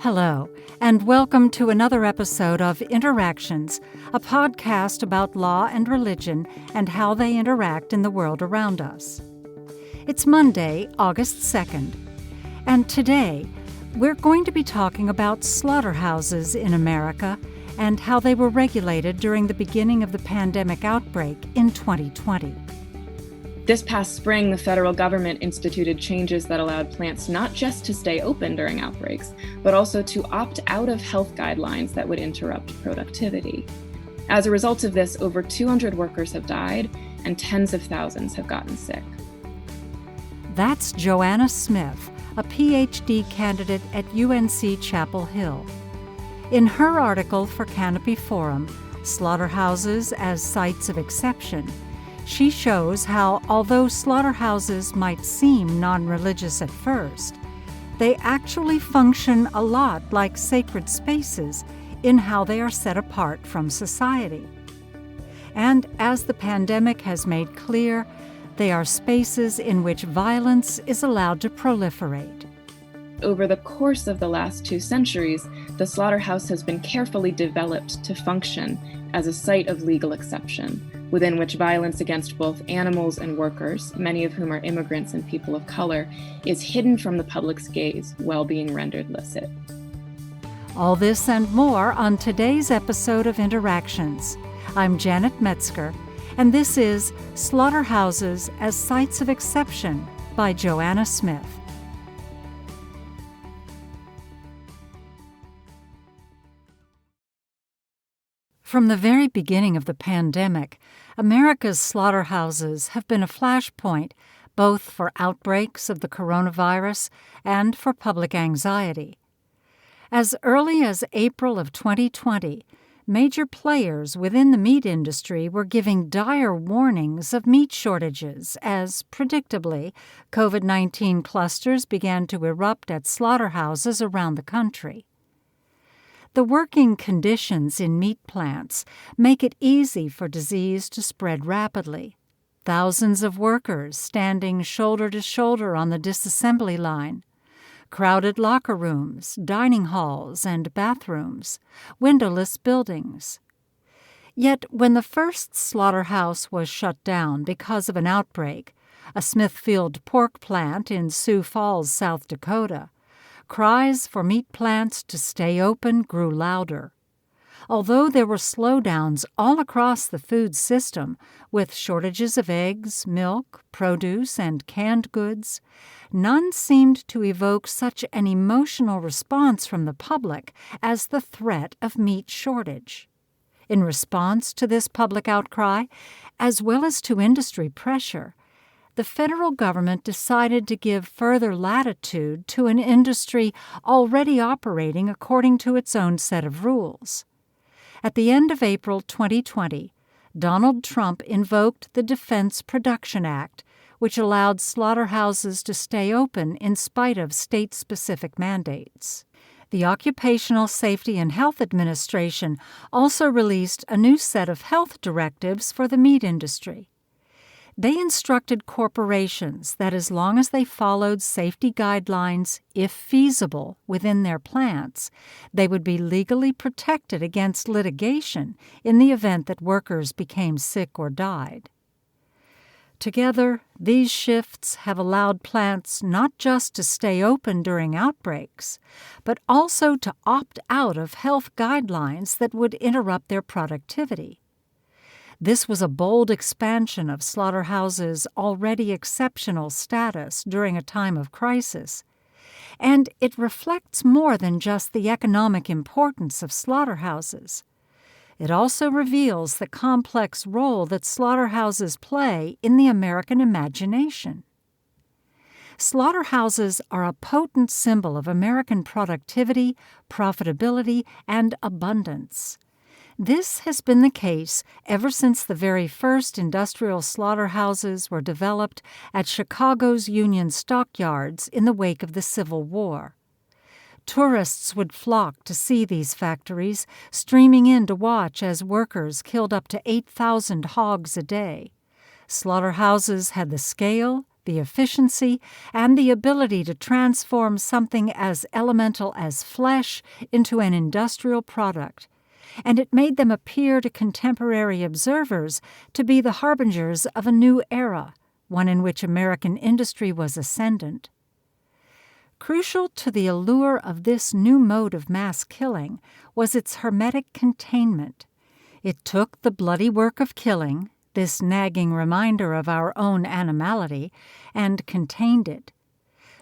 Hello, and welcome to another episode of Interactions, a podcast about law and religion and how they interact in the world around us. It's Monday, August 2nd, and today we're going to be talking about slaughterhouses in America and how they were regulated during the beginning of the pandemic outbreak in 2020. This past spring, the federal government instituted changes that allowed plants not just to stay open during outbreaks, but also to opt out of health guidelines that would interrupt productivity. As a result of this, over 200 workers have died and tens of thousands have gotten sick. That's Joanna Smith, a Ph.D. candidate at UNC Chapel Hill. In her article for Canopy Forum, Slaughterhouses as Sites of Exception, she shows how, although slaughterhouses might seem non-religious at first, they actually function a lot like sacred spaces in how they are set apart from society. And as the pandemic has made clear, they are spaces in which violence is allowed to proliferate. Over the course of the last 2 centuries, the slaughterhouse has been carefully developed to function as a site of legal exception, within which violence against both animals and workers, many of whom are immigrants and people of color, is hidden from the public's gaze while being rendered licit. All this and more on today's episode of Interactions. I'm Janet Metzger, and this is Slaughterhouses as Sites of Exception by Joanna Smith. From the very beginning of the pandemic, America's slaughterhouses have been a flashpoint both for outbreaks of the coronavirus and for public anxiety. As early as April of 2020, major players within the meat industry were giving dire warnings of meat shortages as, predictably, COVID-19 clusters began to erupt at slaughterhouses around the country. The working conditions in meat plants make it easy for disease to spread rapidly. Thousands of workers standing shoulder to shoulder on the disassembly line, crowded locker rooms, dining halls, and bathrooms, windowless buildings. Yet when the first slaughterhouse was shut down because of an outbreak, a Smithfield pork plant in Sioux Falls, South Dakota, cries for meat plants to stay open grew louder. Although there were slowdowns all across the food system, with shortages of eggs, milk, produce, and canned goods, none seemed to evoke such an emotional response from the public as the threat of meat shortage. In response to this public outcry, as well as to industry pressure, the federal government decided to give further latitude to an industry already operating according to its own set of rules. At the end of April 2020, Donald Trump invoked the Defense Production Act, which allowed slaughterhouses to stay open in spite of state-specific mandates. The Occupational Safety and Health Administration also released a new set of health directives for the meat industry. They instructed corporations that as long as they followed safety guidelines, if feasible, within their plants, they would be legally protected against litigation in the event that workers became sick or died. Together, these shifts have allowed plants not just to stay open during outbreaks, but also to opt out of health guidelines that would interrupt their productivity. This was a bold expansion of slaughterhouses' already exceptional status during a time of crisis, and it reflects more than just the economic importance of slaughterhouses. It also reveals the complex role that slaughterhouses play in the American imagination. Slaughterhouses are a potent symbol of American productivity, profitability, and abundance. This has been the case ever since the very first industrial slaughterhouses were developed at Chicago's Union stockyards in the wake of the Civil War. Tourists would flock to see these factories, streaming in to watch as workers killed up to 8,000 hogs a day. Slaughterhouses had the scale, the efficiency, and the ability to transform something as elemental as flesh into an industrial product, and it made them appear to contemporary observers to be the harbingers of a new era, one in which American industry was ascendant. Crucial to the allure of this new mode of mass killing was its hermetic containment. It took the bloody work of killing, this nagging reminder of our own animality, and contained it.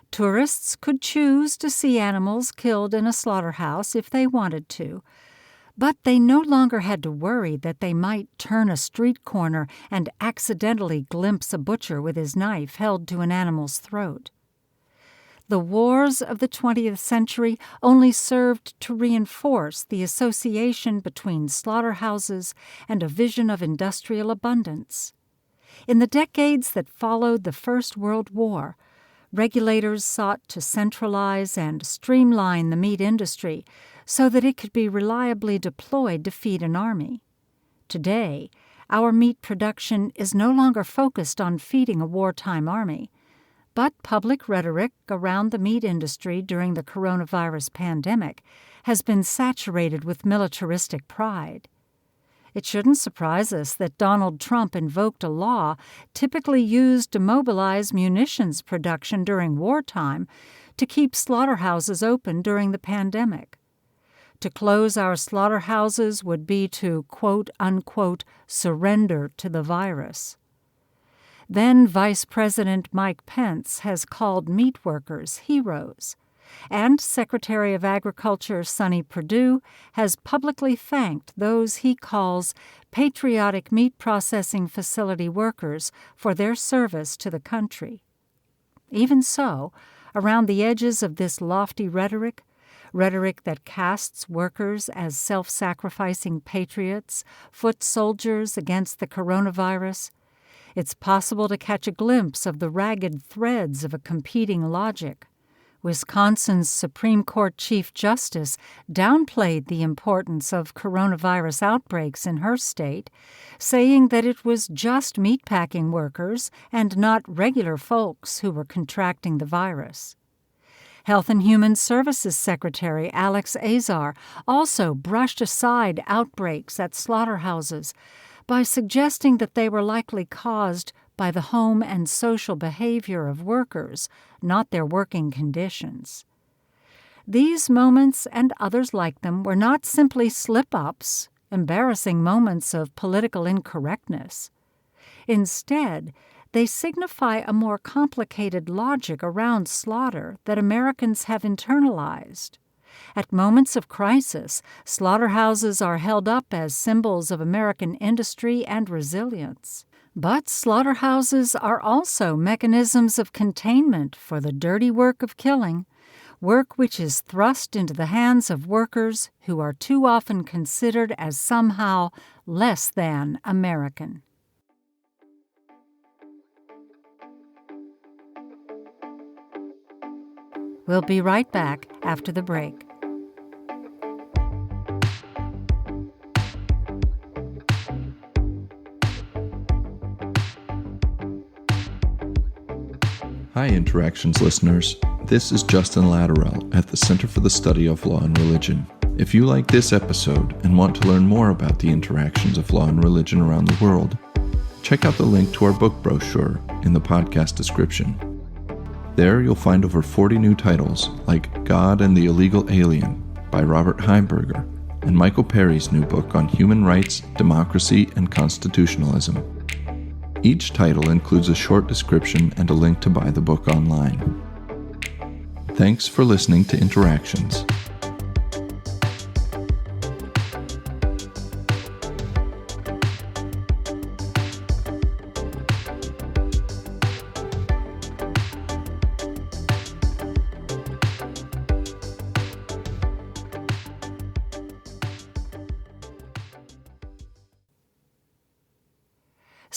Tourists could choose to see animals killed in a slaughterhouse if they wanted to, but they no longer had to worry that they might turn a street corner and accidentally glimpse a butcher with his knife held to an animal's throat. The wars of the 20th century only served to reinforce the association between slaughterhouses and a vision of industrial abundance. In the decades that followed the First World War, regulators sought to centralize and streamline the meat industry so that it could be reliably deployed to feed an army. Today, our meat production is no longer focused on feeding a wartime army, but public rhetoric around the meat industry during the coronavirus pandemic has been saturated with militaristic pride. It shouldn't surprise us that Donald Trump invoked a law typically used to mobilize munitions production during wartime to keep slaughterhouses open during the pandemic. To close our slaughterhouses would be to, quote-unquote, surrender to the virus. Then Vice President Mike Pence has called meat workers heroes, and Secretary of Agriculture Sonny Perdue has publicly thanked those he calls patriotic meat processing facility workers for their service to the country. Even so, around the edges of this lofty rhetoric that casts workers as self-sacrificing patriots, foot soldiers against the coronavirus, it's possible to catch a glimpse of the ragged threads of a competing logic. Wisconsin's Supreme Court Chief Justice downplayed the importance of coronavirus outbreaks in her state, saying that it was just meatpacking workers and not regular folks who were contracting the virus. Health and Human Services Secretary Alex Azar also brushed aside outbreaks at slaughterhouses by suggesting that they were likely caused by the home and social behavior of workers, not their working conditions. These moments and others like them were not simply slip-ups, embarrassing moments of political incorrectness. Instead, they signify a more complicated logic around slaughter that Americans have internalized. At moments of crisis, slaughterhouses are held up as symbols of American industry and resilience. But slaughterhouses are also mechanisms of containment for the dirty work of killing, work which is thrust into the hands of workers who are too often considered as somehow less than American. We'll be right back after the break. Hi, Interactions listeners. This is Justin Latterell at the Center for the Study of Law and Religion. If you like this episode and want to learn more about the interactions of law and religion around the world, check out the link to our book brochure in the podcast description. There you'll find over 40 new titles like God and the Illegal Alien by Robert Heimberger and Michael Perry's new book on human rights, democracy, and constitutionalism. Each title includes a short description and a link to buy the book online. Thanks for listening to Interactions.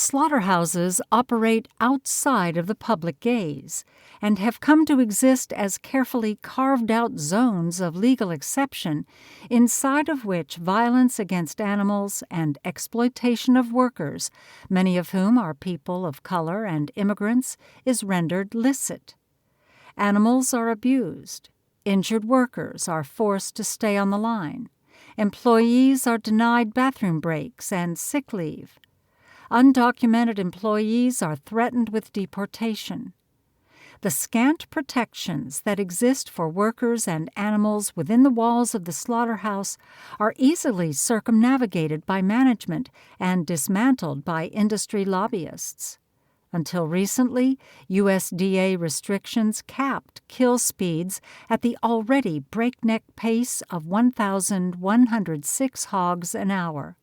Slaughterhouses operate outside of the public gaze and have come to exist as carefully carved-out zones of legal exception inside of which violence against animals and exploitation of workers, many of whom are people of color and immigrants, is rendered licit. Animals are abused. Injured workers are forced to stay on the line. Employees are denied bathroom breaks and sick leave. Undocumented employees are threatened with deportation. The scant protections that exist for workers and animals within the walls of the slaughterhouse are easily circumnavigated by management and dismantled by industry lobbyists. Until recently, USDA restrictions capped kill speeds at the already breakneck pace of 1,106 hogs an hour.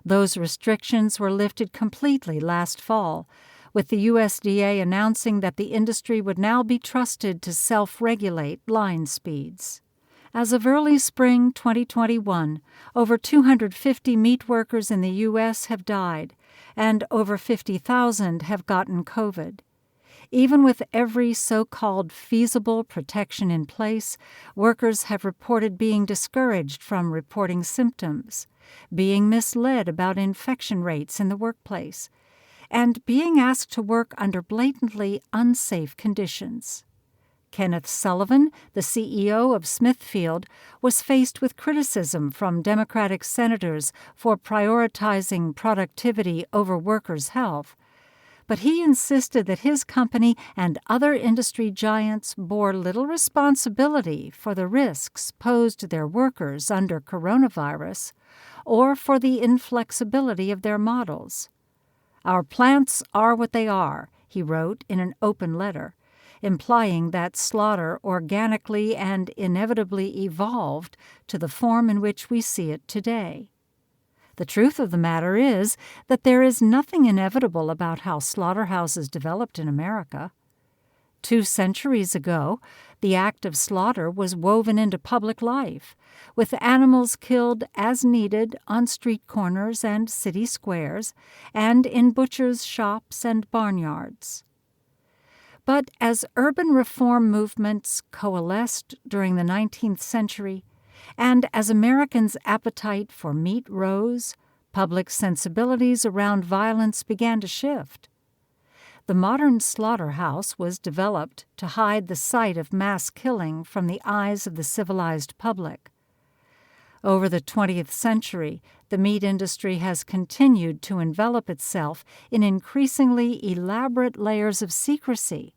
Those restrictions were lifted completely last fall, with the USDA announcing that the industry would now be trusted to self-regulate line speeds. As of early spring 2021, over 250 meat workers in the U.S. have died, and over 50,000 have gotten COVID. Even with every so-called feasible protection in place, workers have reported being discouraged from reporting symptoms, being misled about infection rates in the workplace, and being asked to work under blatantly unsafe conditions. Kenneth Sullivan, the CEO of Smithfield, was faced with criticism from Democratic senators for prioritizing productivity over workers' health, but he insisted that his company and other industry giants bore little responsibility for the risks posed to their workers under coronavirus or for the inflexibility of their models. "Our plants are what they are," he wrote in an open letter, implying that slaughter organically and inevitably evolved to the form in which we see it today. The truth of the matter is that there is nothing inevitable about how slaughterhouses developed in America. 2 centuries ago, the act of slaughter was woven into public life, with animals killed as needed on street corners and city squares, and in butchers' shops and barnyards. But as urban reform movements coalesced during the 19th century, and as Americans' appetite for meat rose, public sensibilities around violence began to shift. The modern slaughterhouse was developed to hide the sight of mass killing from the eyes of the civilized public. Over the 20th century, the meat industry has continued to envelop itself in increasingly elaborate layers of secrecy,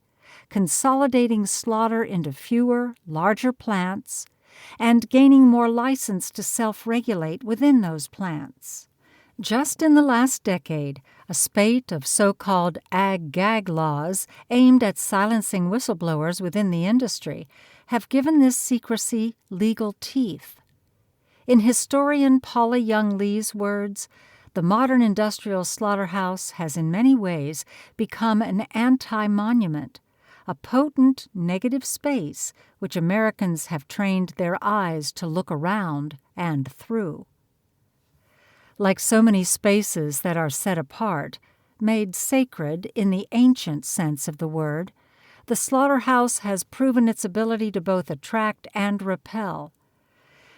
consolidating slaughter into fewer, larger plants, and gaining more license to self-regulate within those plants. Just in the last decade, a spate of so-called ag-gag laws aimed at silencing whistleblowers within the industry have given this secrecy legal teeth. In historian Paula Young Lee's words, the modern industrial slaughterhouse has in many ways become an anti-monument, a potent negative space which Americans have trained their eyes to look around and through. Like so many spaces that are set apart, made sacred in the ancient sense of the word, the slaughterhouse has proven its ability to both attract and repel.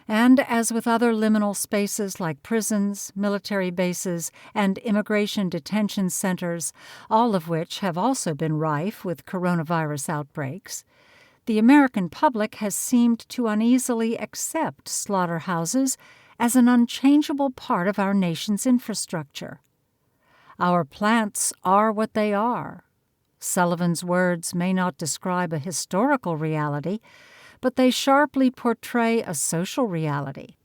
And as with other liminal spaces like prisons, military bases, and immigration detention centers, all of which have also been rife with coronavirus outbreaks, the American public has seemed to uneasily accept slaughterhouses as an unchangeable part of our nation's infrastructure. Our plants are what they are. Sullivan's words may not describe a historical reality, but they sharply portray a social reality.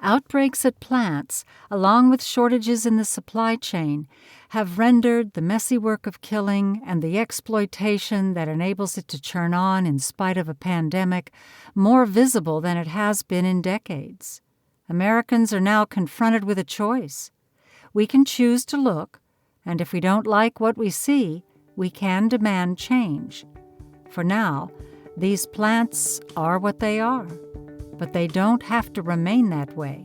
Outbreaks at plants, along with shortages in the supply chain, have rendered the messy work of killing and the exploitation that enables it to churn on in spite of a pandemic more visible than it has been in decades. Americans are now confronted with a choice. We can choose to look, and if we don't like what we see, we can demand change. For now, these plants are what they are, but they don't have to remain that way.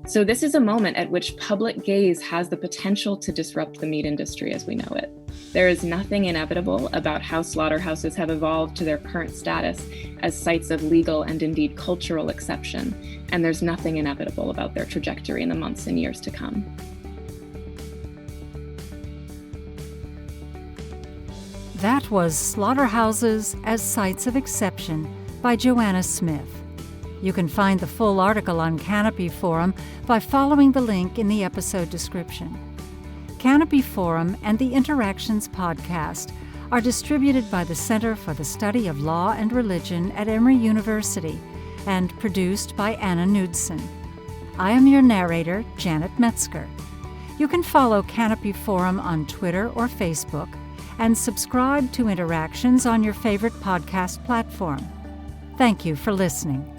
So this is a moment at which public gaze has the potential to disrupt the meat industry as we know it. There is nothing inevitable about how slaughterhouses have evolved to their current status as sites of legal and indeed cultural exception, and there's nothing inevitable about their trajectory in the months and years to come. That was Slaughterhouses as Sites of Exception by Joanna Smith. You can find the full article on Canopy Forum by following the link in the episode description. Canopy Forum and the Interactions podcast are distributed by the Center for the Study of Law and Religion at Emory University and produced by Anna Knudsen. I am your narrator, Janet Metzger. You can follow Canopy Forum on Twitter or Facebook and subscribe to Interactions on your favorite podcast platform. Thank you for listening.